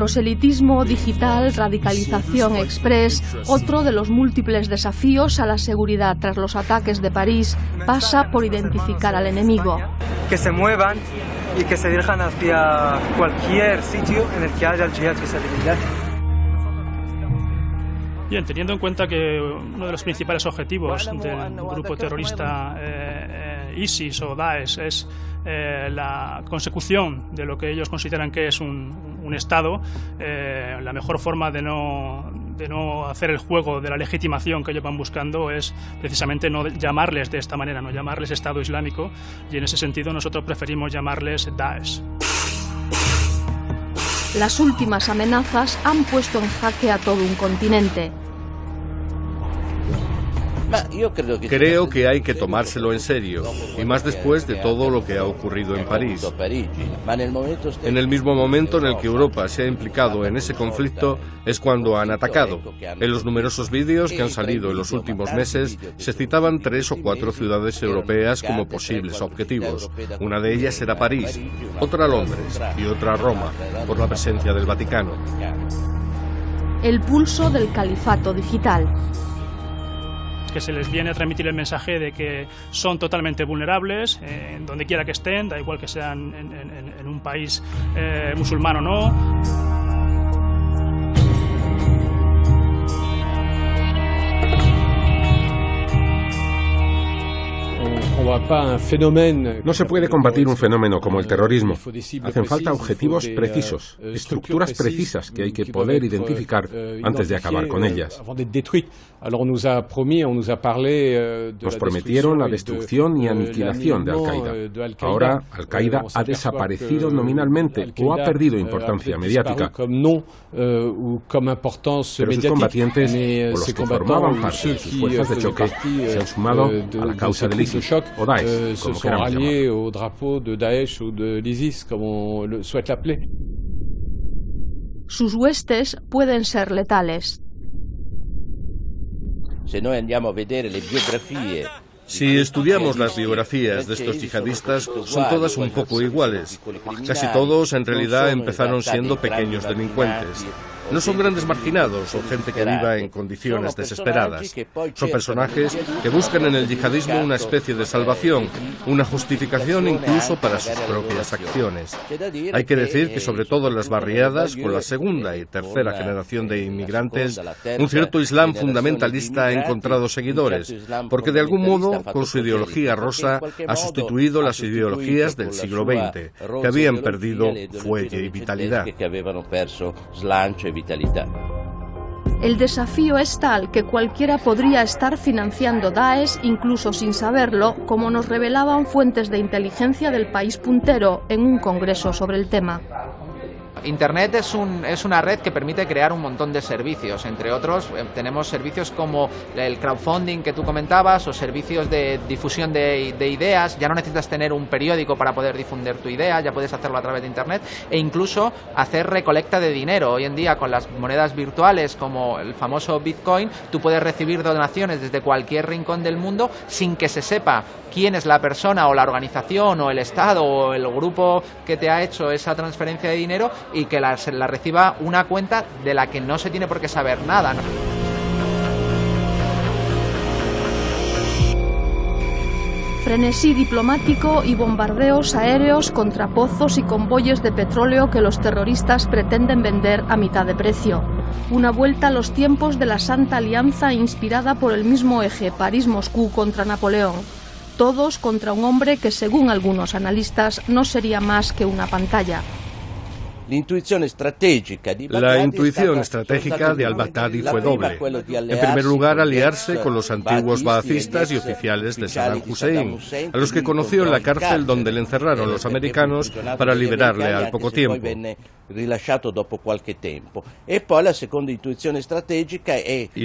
Proselitismo digital, radicalización express, otro de los múltiples desafíos a la seguridad tras los ataques de París, pasa por identificar al enemigo. Que se muevan y que se dirijan hacia cualquier sitio en el que haya el yihad fisabilillah. Bien, teniendo en cuenta que uno de los principales objetivos del grupo terrorista ISIS o Daesh es la consecución de lo que ellos consideran que es un Estado, la mejor forma de no hacer el juego de la legitimación que ellos van buscando es precisamente no llamarles de esta manera, no llamarles Estado Islámico, y en ese sentido nosotros preferimos llamarles Daesh. Las últimas amenazas han puesto en jaque a todo un continente. Creo que hay que tomárselo en serio, y más después de todo lo que ha ocurrido en París. En el mismo momento en el que Europa se ha implicado en ese conflicto es cuando han atacado. En los numerosos vídeos que han salido en los últimos meses se citaban 3 o 4 ciudades europeas como posibles objetivos. Una de ellas era París, otra Londres y otra Roma, por la presencia del Vaticano. El pulso del califato digital. Que se les viene a transmitir el mensaje de que son totalmente vulnerables, donde quiera que estén, da igual que sean en un país musulmán o no. No se puede combatir un fenómeno como el terrorismo. Hacen falta objetivos precisos, estructuras precisas que hay que poder identificar antes de acabar con ellas. Nos prometieron la destrucción y aniquilación de Al-Qaeda. Ahora, Al-Qaeda ha desaparecido nominalmente o ha perdido importancia mediática. Pero sus combatientes, o los que formaban parte de sus fuerzas de choque, se han sumado a la causa del ISIS o Daesh, como queramos llamarlo. Sus huestes pueden ser letales. Si estudiamos las biografías de estos yihadistas, son todas un poco iguales. Casi todos, en realidad, empezaron siendo pequeños delincuentes. No son grandes marginados o gente que viva en condiciones desesperadas. Son personajes que buscan en el yihadismo una especie de salvación, una justificación incluso para sus propias acciones. Hay que decir que sobre todo en las barriadas, con la segunda y tercera generación de inmigrantes, un cierto islam fundamentalista ha encontrado seguidores, porque de algún modo, con su ideología rosa, ha sustituido las ideologías del siglo XX, que habían perdido fuelle y vitalidad. El desafío es tal que cualquiera podría estar financiando Daesh incluso sin saberlo, como nos revelaban fuentes de inteligencia del país puntero en un congreso sobre el tema. Internet es una red que permite crear un montón de servicios. Entre otros, tenemos servicios como el crowdfunding que tú comentabas o servicios de difusión de ideas. Ya no necesitas tener un periódico para poder difundir tu idea, ya puedes hacerlo a través de Internet e incluso hacer recolecta de dinero. Hoy en día, con las monedas virtuales como el famoso Bitcoin, tú puedes recibir donaciones desde cualquier rincón del mundo sin que se sepa quién es la persona o la organización o el Estado o el grupo que te ha hecho esa transferencia de dinero, y que la reciba una cuenta de la que no se tiene por qué saber nada, ¿no? Frenesí diplomático y bombardeos aéreos contra pozos y convoyes de petróleo que los terroristas pretenden vender a mitad de precio. Una vuelta a los tiempos de la Santa Alianza inspirada por el mismo eje París-Moscú contra Napoleón. Todos contra un hombre que, según algunos analistas, no sería más que una pantalla. La intuición estratégica de al-Baghdadi fue doble. En primer lugar, aliarse con los antiguos baacistas y oficiales de Saddam Hussein, a los que conoció en la cárcel donde le encerraron los americanos para liberarle al poco tiempo. Y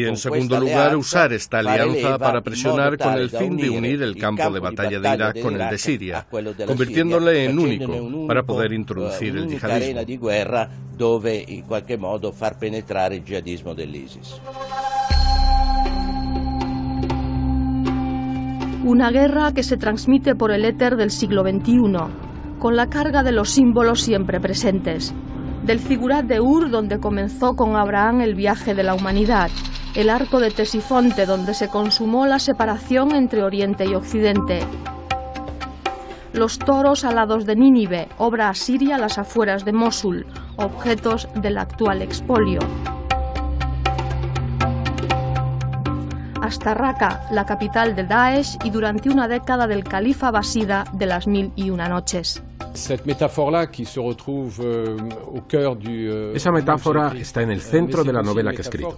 en segundo lugar, usar esta alianza para presionar con el fin de unir el campo de batalla de Irak con el de Siria, convirtiéndole en único para poder introducir el yihadismo. Guerra dove in qualche modo far penetrare il jihadismo dell'ISIS. Una guerra que se transmite por el éter del siglo XXI, con la carga de los símbolos siempre presentes. del Zigurat de Ur, donde comenzó con Abraham el viaje de la humanidad, el arco de Tesifonte, donde se consumó la separación entre Oriente y Occidente, los toros alados de Nínive, obra asiria a las afueras de Mosul, objetos del actual expolio, hasta Raqqa, la capital de Daesh, y durante una década del califa abasida de las 1001 noches. Esa metáfora está en el centro de la novela que he escrito,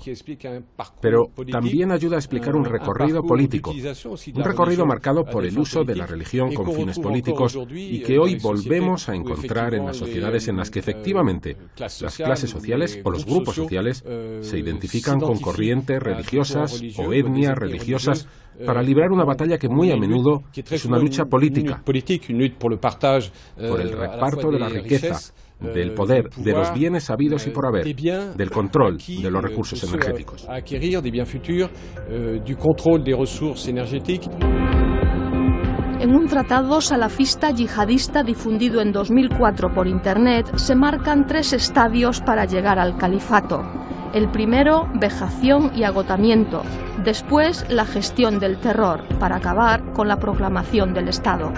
pero también ayuda a explicar un recorrido político, un recorrido marcado por el uso de la religión con fines políticos y que hoy volvemos a encontrar en las sociedades en las que efectivamente las clases sociales o los grupos sociales se identifican con corrientes religiosas o etnias religiosas para librar una batalla que muy a menudo es una lucha política, por el reparto de la riqueza, del poder, de los bienes habidos y por haber, del control de los recursos energéticos. En un tratado salafista yihadista difundido en 2004 por Internet, se marcan 3 estadios para llegar al califato. El primero, vejación y agotamiento. Después, la gestión del terror, para acabar con la proclamación del Estado.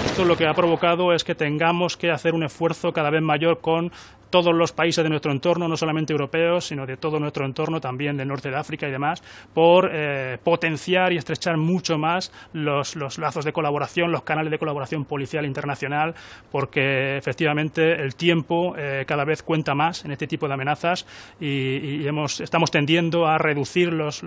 Esto lo que ha provocado es que tengamos que hacer un esfuerzo cada vez mayor con todos los países de nuestro entorno, no solamente europeos, sino de todo nuestro entorno, también del norte de África y demás, por potenciar y estrechar mucho más los lazos de colaboración, los canales de colaboración policial internacional, porque efectivamente el tiempo cada vez cuenta más en este tipo de amenazas y estamos tendiendo a reducir los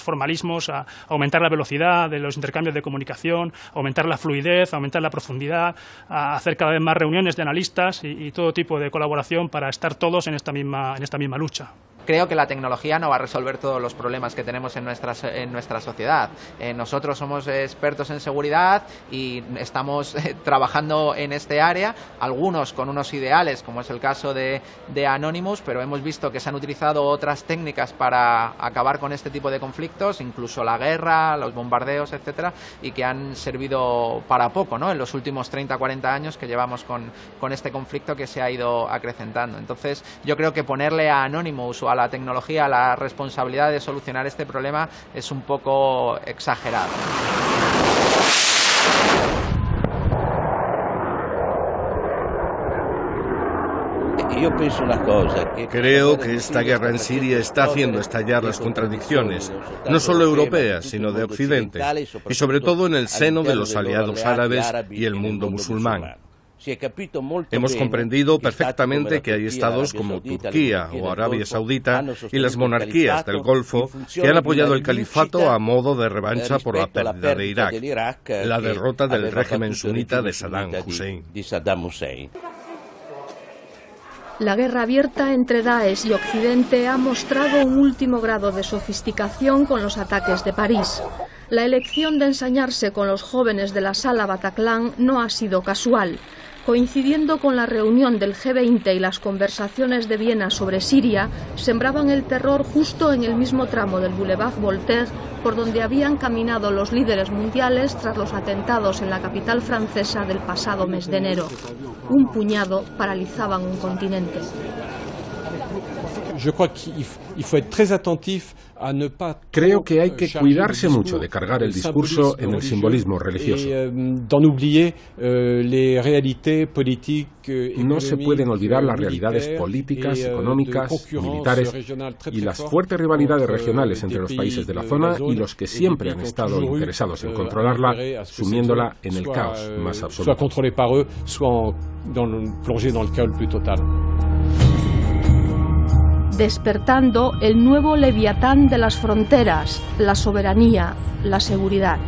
formalismos, a aumentar la velocidad de los intercambios de comunicación, aumentar la fluidez, aumentar la profundidad, a hacer cada vez más reuniones de analistas y todo tipo de colaboración para estar todos en esta misma lucha. Creo que la tecnología no va a resolver todos los problemas que tenemos en nuestra sociedad. Nosotros somos expertos en seguridad y estamos trabajando en este área, algunos con unos ideales, como es el caso de Anonymous, pero hemos visto que se han utilizado otras técnicas para acabar con este tipo de conflictos, incluso la guerra, los bombardeos, etcétera, y que han servido para poco, ¿no?, en los últimos 30-40 años que llevamos con este conflicto que se ha ido acrecentando. Entonces, yo creo que ponerle a Anonymous o a la tecnología la responsabilidad de solucionar este problema es un poco exagerado. Creo que esta guerra en Siria está haciendo estallar las contradicciones, no solo europeas, sino de Occidente, y sobre todo en el seno de los aliados árabes y el mundo musulmán. Hemos comprendido perfectamente que hay estados como Turquía o Arabia Saudita y las monarquías del Golfo que han apoyado el califato a modo de revancha por la pérdida de Irak, la derrota del régimen sunita de Saddam Hussein. La guerra abierta entre Daesh y Occidente ha mostrado un último grado de sofisticación con los ataques de París. La elección de ensañarse con los jóvenes de la sala Bataclan no ha sido casual. Coincidiendo con la reunión del G20 y las conversaciones de Viena sobre Siria, sembraban el terror justo en el mismo tramo del Boulevard Voltaire por donde habían caminado los líderes mundiales tras los atentados en la capital francesa del pasado mes de enero. Un puñado paralizaban un continente. Creo que hay que cuidarse mucho de cargar el discurso en el simbolismo religioso. No se pueden olvidar las realidades políticas, económicas, militares y las fuertes rivalidades regionales entre los países de la zona y los que siempre han estado interesados en controlarla, sumiéndola en el caos más absoluto. Despertando el nuevo leviatán de las fronteras, la soberanía, la seguridad.